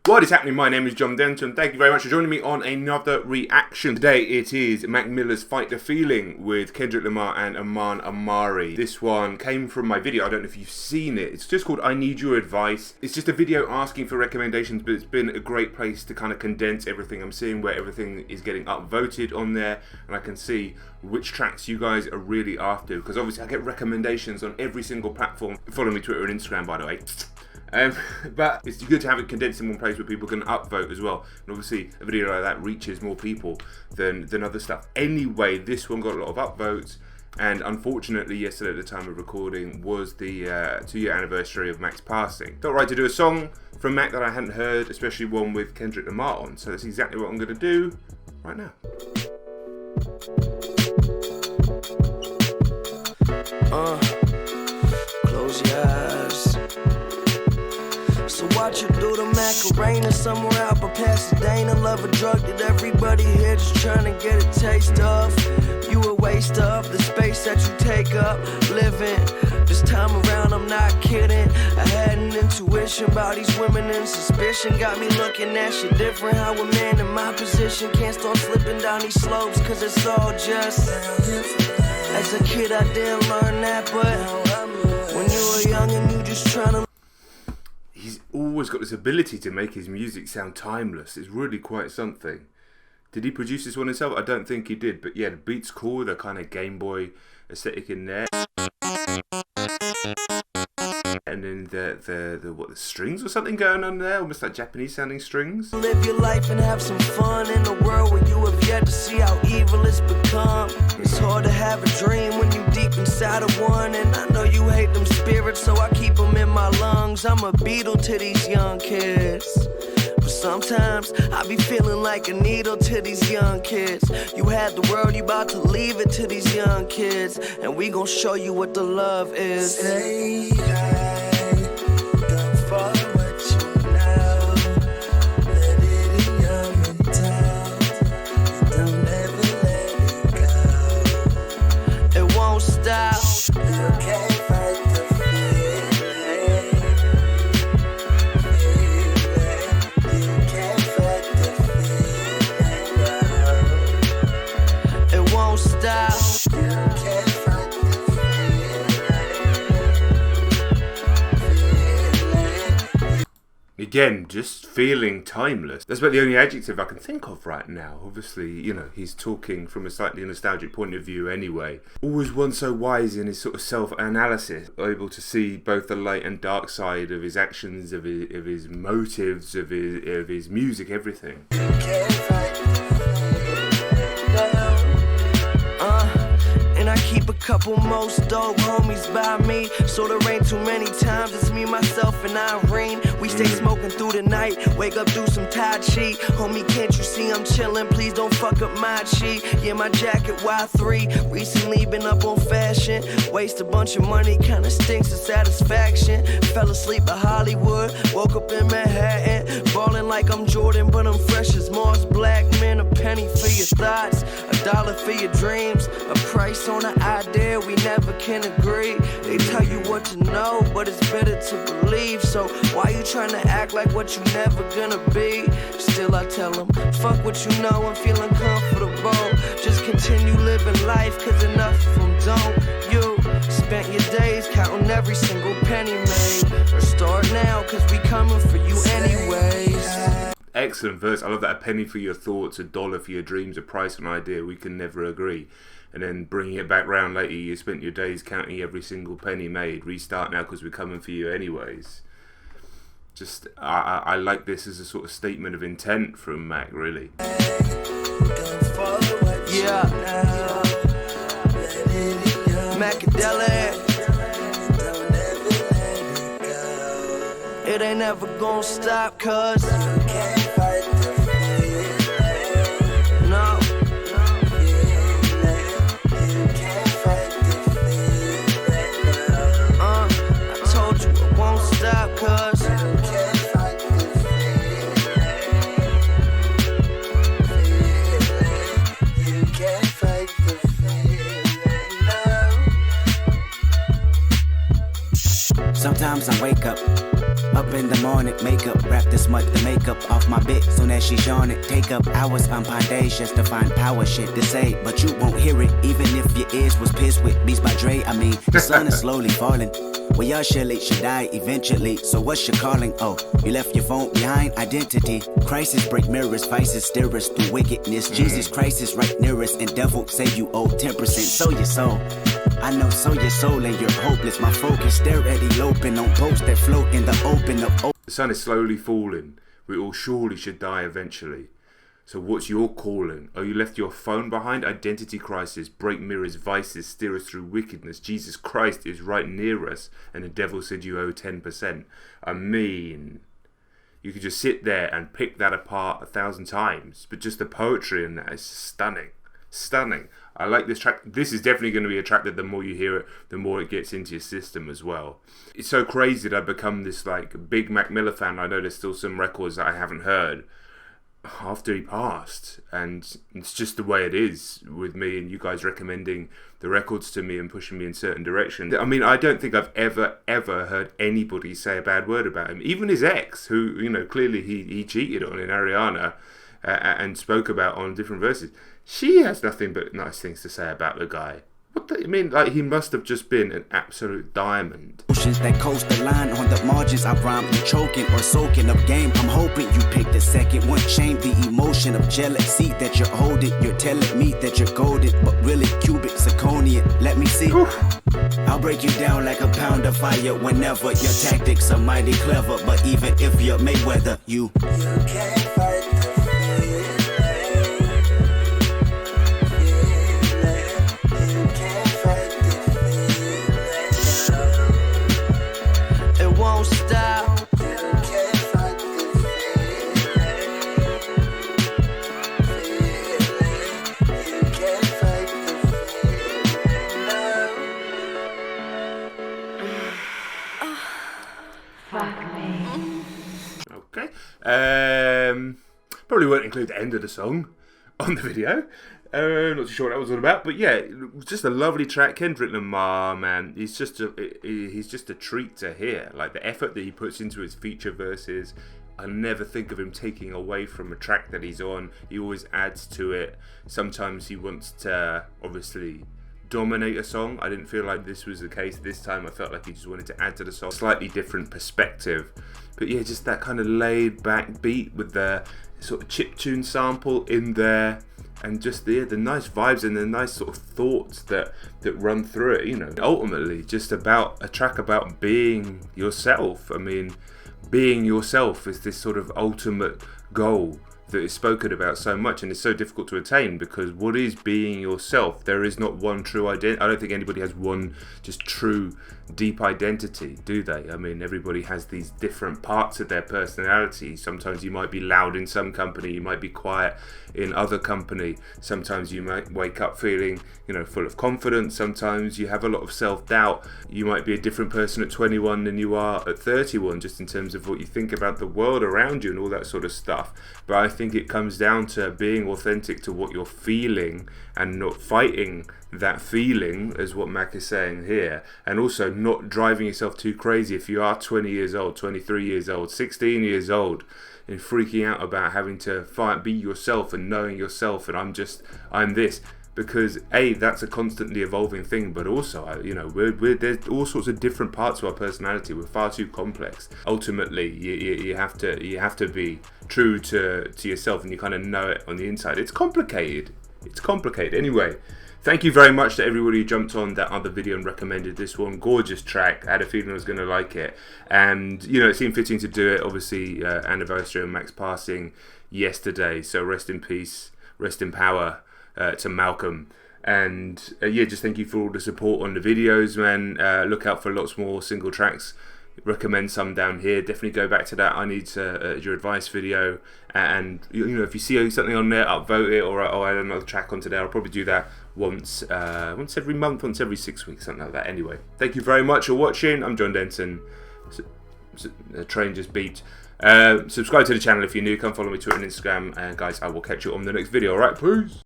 What is happening? My name is John Denton. Thank you very much for joining me on another reaction. Today it is Mac Miller's Fight the Feeling with Kendrick Lamar and Iman Omari. This one came from my video. I don't know if you've seen it. It's just called I Need Your Advice. It's just a video asking for recommendations, but it's been a great place to kind of condense everything I'm seeing, where everything is getting upvoted on there, and I can see which tracks you guys are really after, because obviously I get recommendations on every single platform. Follow me Twitter and Instagram, by the way. But it's good to have it condensed in one place where people can upvote as well. And obviously a video like that reaches more people than other stuff. Anyway, this one got a lot of upvotes, and unfortunately yesterday at the time of recording was the 2-year anniversary of Mac's passing. Thought right to do a song from Mac that I hadn't heard, especially one with Kendrick Lamar on. So that's exactly what I'm going to do right now. Close your eyes. So watch you do the Macarena somewhere out by Pasadena. Love a drug that everybody here just trying to get a taste of. You a waste of the space that you take up living. This time around I'm not kidding. I had an intuition about these women, and suspicion got me looking at shit different. How a man in my position can't start slipping down these slopes, cause it's all just. As a kid I didn't learn that, but when you were young and you just trying to. He's always got this ability to make his music sound timeless. It's really quite something. Did he produce this one himself? I don't think he did, but yeah, the beat's cool, the kind of Game Boy aesthetic in there. And then the strings or something going on there, almost like Japanese sounding strings. Live your life and have some fun in a world where you have yet to see how evil it's become. It's hard to have a dream when you deep inside of one, and I know you hate them spirits, so I keep them in my lungs. I'm a beetle to these young kids, but sometimes I be feeling like a needle to these young kids. You had the world, you about to leave it to these young kids, and we gon' show you what the love is. Say I don't follow what you know. Let it in your mental. Don't ever let it go. It won't stop. You can't fight the feeling. You can't fight the feeling. It won't stop. You can't fight the feeling. Again, just feeling timeless. That's about the only adjective I can think of right now. Obviously, you know, he's talking from a slightly nostalgic point of view anyway. Always one so wise in his sort of self-analysis, able to see both the light and dark side of his actions, of his motives, of his music, everything. And I keep a couple most dope homies by me, so there ain't too many times it's me, myself, and Irene. We stay smoking through the night, wake up, do some Tai Chi. Homie, can't you see I'm chillin'? Please don't fuck up my chi. Yeah, my jacket Y3, recently been up on fashion. Waste a bunch of money, kinda stinks of satisfaction. Fell asleep at Hollywood, woke up in Manhattan. Ballin' like I'm Jordan, but I'm fresh as Mars Black. Man, a penny for your thoughts, $1 for your dreams, a price on an idea we never can agree. They tell you what to know, but it's better to believe. So why you trying to act like what you never gonna be? Still I tell them, fuck what you know, I'm feeling comfortable. Just continue living life, cause enough of them don't. You spent your days counting every single penny made. Or start now, cause we coming for you anyways. Excellent verse. I love that. A penny for your thoughts, $1 for your dreams, a price on an idea we can never agree. And then bringing it back round later, you spent your days counting every single penny made. Restart now because we're coming for you anyways. Just, I like this as a sort of statement of intent from Mac, really. Yeah. Macadelic. It ain't never gonna stop, cause you can't fight the feeling. No. You can't fight the feeling. I told you it won't stop, cause you can't fight the feeling. You can't fight the feeling. No. Sometimes I wake up Up in the morning, makeup, wrap this much the makeup off my bit. Soon as she's on it, take up hours on days just to find power shit to say. But you won't hear it, even if your ears was pissed with Beats by Dre. I mean, the sun is slowly falling. Well, y'all surely should die eventually. So what's your calling? Oh, you left your phone behind. Identity crisis, break mirrors, vices steer us through wickedness. Jesus Christ is right near us, and devil say you owe 10%. So your soul, I know, so your soul, and you're hopeless. My focus, stare at eloping on boats that float in the open of. The sun is slowly falling. We all surely should die eventually. So what's your calling? Oh, you left your phone behind? Identity crisis, break mirrors, vices, steer us through wickedness. Jesus Christ is right near us, and the devil said you owe 10%. I mean, you could just sit there and pick that apart 1,000 times, but just the poetry in that is stunning. Stunning. I like this track. This is definitely going to be a track that the more you hear it, the more it gets into your system as well. It's so crazy that I've become this like big Mac Miller fan. I know there's still some records that I haven't heard after he passed, and it's just the way it is with me and you guys recommending the records to me and pushing me in certain directions. I mean, I don't think I've ever heard anybody say a bad word about him. Even his ex, who, you know, clearly he cheated on in Ariana and spoke about on different verses. She has nothing but nice things to say about the guy. I mean, like, he must have just been an absolute diamond. Oceans that coast the line on the margins. I rhyme you choking or soaking up game. I'm hoping you pick the second one. Shame the emotion of jealousy that you're holding. You're telling me that you're golden, but really cubic zirconian. Let me see. I'll break you down like a pound of fire whenever your tactics are mighty clever. But even if you're Mayweather, you can't fight the won't stop. Okay. Probably won't include the end of the song on the video. Not too sure what that was all about, but yeah, it was just a lovely track. Kendrick Lamar, man, he's just a treat to hear. Like, the effort that he puts into his feature verses, I never think of him taking away from a track that he's on. He always adds to it. Sometimes he wants to obviously dominate a song. I didn't feel like this was the case this time. I felt like he just wanted to add to the song, slightly different perspective. But yeah, just that kind of laid back beat with the sort of chiptune sample in there, and just the nice vibes and the nice sort of thoughts that run through it, you know. Ultimately, just about a track about being yourself. I mean, being yourself is this sort of ultimate goal that is spoken about so much, and it's so difficult to attain, because what is being yourself? There is not one true identity. I don't think anybody has one just true deep identity, do they? I mean, everybody has these different parts of their personality. Sometimes you might be loud in some company, you might be quiet in other company. Sometimes you might wake up feeling, you know, full of confidence. Sometimes you have a lot of self-doubt. You might be a different person at 21 than you are at 31, just in terms of what you think about the world around you and all that sort of stuff. But I think it comes down to being authentic to what you're feeling and not fighting that feeling, as what Mac is saying here, and also not driving yourself too crazy. If you are 20 years old, 23 years old, 16 years old, and freaking out about having to be yourself and knowing yourself, and I'm this, because that's a constantly evolving thing, but also, you know, there's all sorts of different parts of our personality. We're far too complex. Ultimately, you have to be true to yourself, and you kind of know it on the inside. It's complicated. Anyway, thank you very much to everybody who jumped on that other video and recommended this one. Gorgeous track. I had a feeling I was going to like it, and you know, it seemed fitting to do it. Obviously, anniversary of Mac's passing yesterday, so rest in peace, rest in power to Malcolm. And yeah, just thank you for all the support on the videos, man. Look out for lots more single tracks. Recommend some down here. Definitely go back to that I need your advice video, and you know, if you see something on there, upvote it, or add another track onto there. I'll probably do that once every month, once every 6 weeks, something like that. Anyway, thank you very much for watching. I'm John Denton. The train just beeped. Subscribe to the channel if you're new. Come follow me Twitter and Instagram, and guys, I will catch you on the next video. Alright, peace.